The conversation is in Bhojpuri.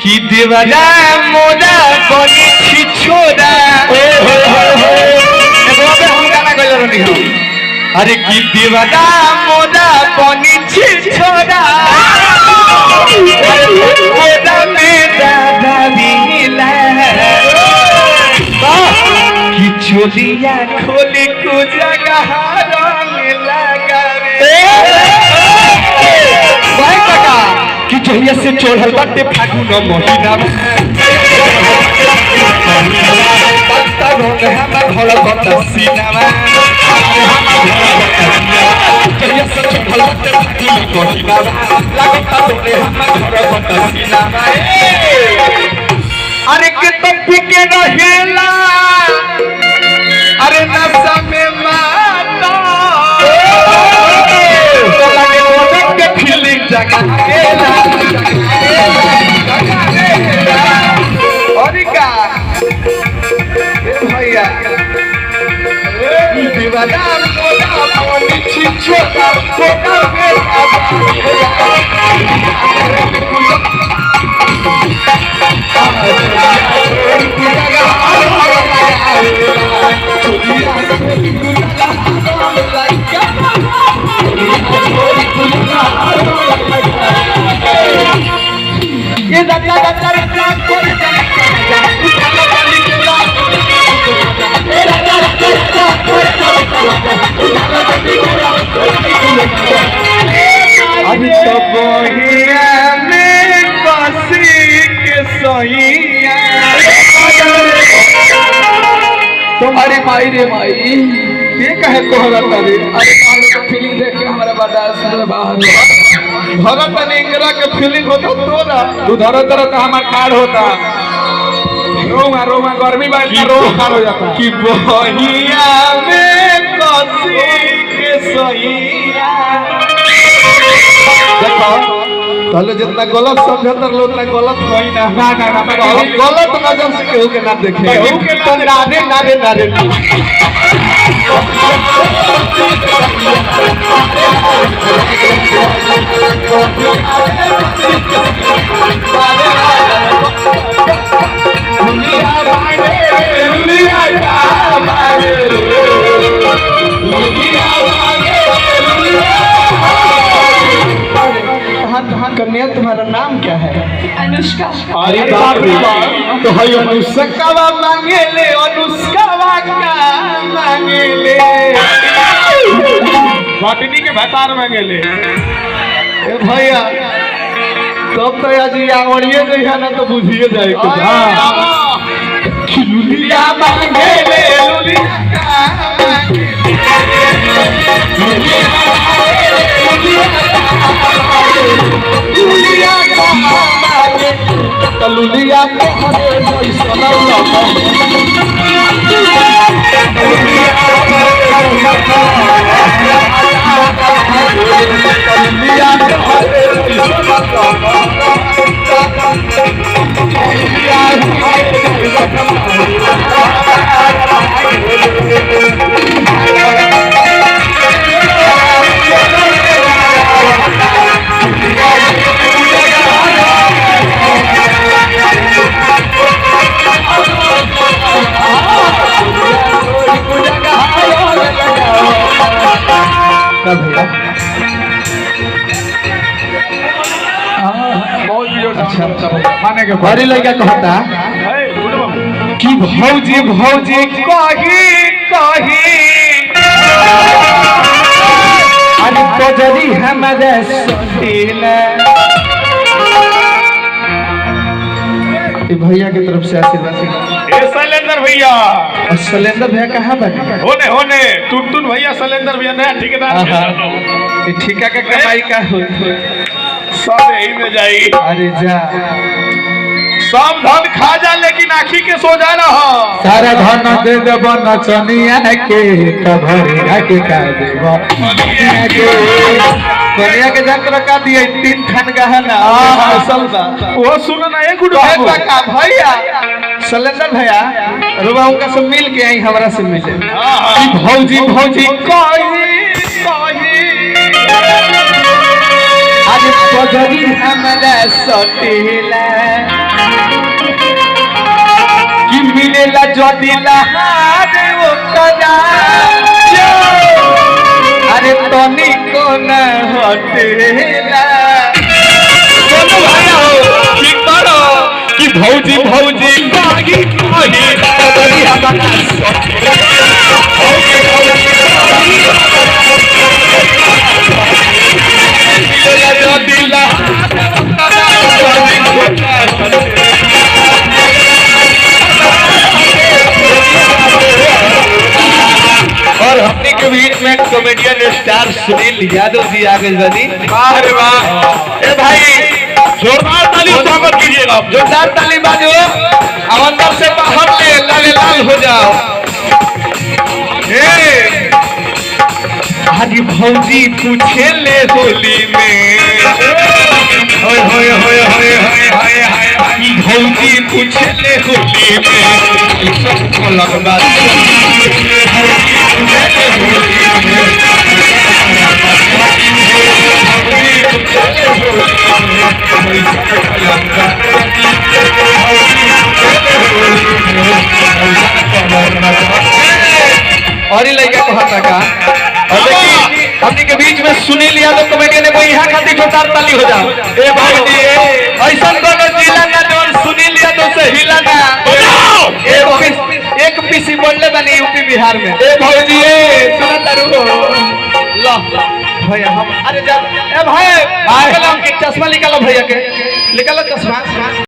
कि देवरा मोरा कोनी छिछोरा हम गाना गइल रहनी हो। अरे कि देवरा मोरा कोनी छिछोरा मोरा बेटा दादीला कि चोलिया खोली को जगह रंग लगावे भाई काका कि जहिया से चढ़ल बाटे फागुन महीना पत्ता रंग हमरा घर कता सीनावा जहिया से चढ़ल बाटे फागुन महीना लागता तोरे हमरा घर कता सीनावा अरे के तो पीके रहेला अरे नशा में माता तो लगे मोदक के फीलिंग जगा केला और का भैया दीवाना मोदा पानी छिछोटा छोटा बेटा ये दक्का दक्का दक्का अभी तो बोहिया में बसी के सोइया तुम्हारी माई रे माई ये कहे कोहरा तारे अरे काल का फीलिंग देख के हमारा बर्दाश्त से बाहर भगत नेंगरा के फीलिंग होता तोरा तू धरो धरो तो हमार खाड़ होता रोमा रोमा गर्मी बात का रोमा खाड़ हो जाता कि बोहिया में कसी के सोइया देखो पहले जितना गलत समझता लो उतना गलत होई ना ना ना ना गलत नजर से केहू के ना देखे केहू के तो नारे नारे नारे कन्या तुम्हारा नाम क्या है? अनुष्का। अरे बाप रे तो है अनुष्का मांगे ले अनुष्का का मांगे ले भटनी के भतार मांगे ले ए भैया तब तो आज आवड़िए जइहा ना तो बुझिए जाए कुछ हां लुलिया मांगे ले लुलिया का मांगे लुलिया का मांगे तो लुलिया के हरे जोई सोना लगा लुलिया के हरे जोई माने के बड़ी लड़का कहता कि भौजी भौजी कही कही अरे बजरी हमारे सोटीला भैया की तरफ से आशीर्वाद शैलेंद्र भैया और शैलेंद्र भैया कहाँ बने होने होने टुनटुन भैया शैलेंद्र भैया नया ठेकेदार ठेका का कमाई का हो सब यही में जाई अरे जा सब धन खा जा लेकिन आखी के सो जा रहा सारा धन दे देव नचनिया के कभरी के का देव कनिया के जाकर का दिए 3 ठन गहना असल बा वो सुन ना एक गुड भैया शैलेंद्र भैया रुबा उनका सब मिल के आई हमरा से मिले भौजी भौजी कही कही आज बजरी हमरा सटीला कि मिलेला जो दिलहार वो कदा अरे तनी को न हटेला बोलो भैया हो ठीक करो कि भौजी भौजी बागी बागी बदली हमारा भौजी भौजी मिलेला जो दिला और हमने के बीच में कॉमेडियन स्टार सुनील यादव जी आगे बनी। वाह रे वाह ए भाई जोरदार ताली स्वागत कीजिएगा जोरदार ताली बाजो अब अंदर से बाहर ले लाल लाल हो जाओ। आज भौजी पूछे ले होली में होय होय होय होय होय होय होय भौजी पूछे ले होली में सब अलग बात और ही लड़का को हटा का और देखिए हमने के बीच में सुनील यादव कॉमेडियन ने कोई यहाँ खाती जोरदार ताली हो जाओ। ए भाई जी ऐसा कोनो जिला ना जो सुनील यादव से हिला ना एक पीसी बोलले बनी यूपी बिहार में। ए भाई जी सुना तारू हो ला भैया हम अरे जा ए भाई चश्मा निकालो भैया के निकालो चश्मा।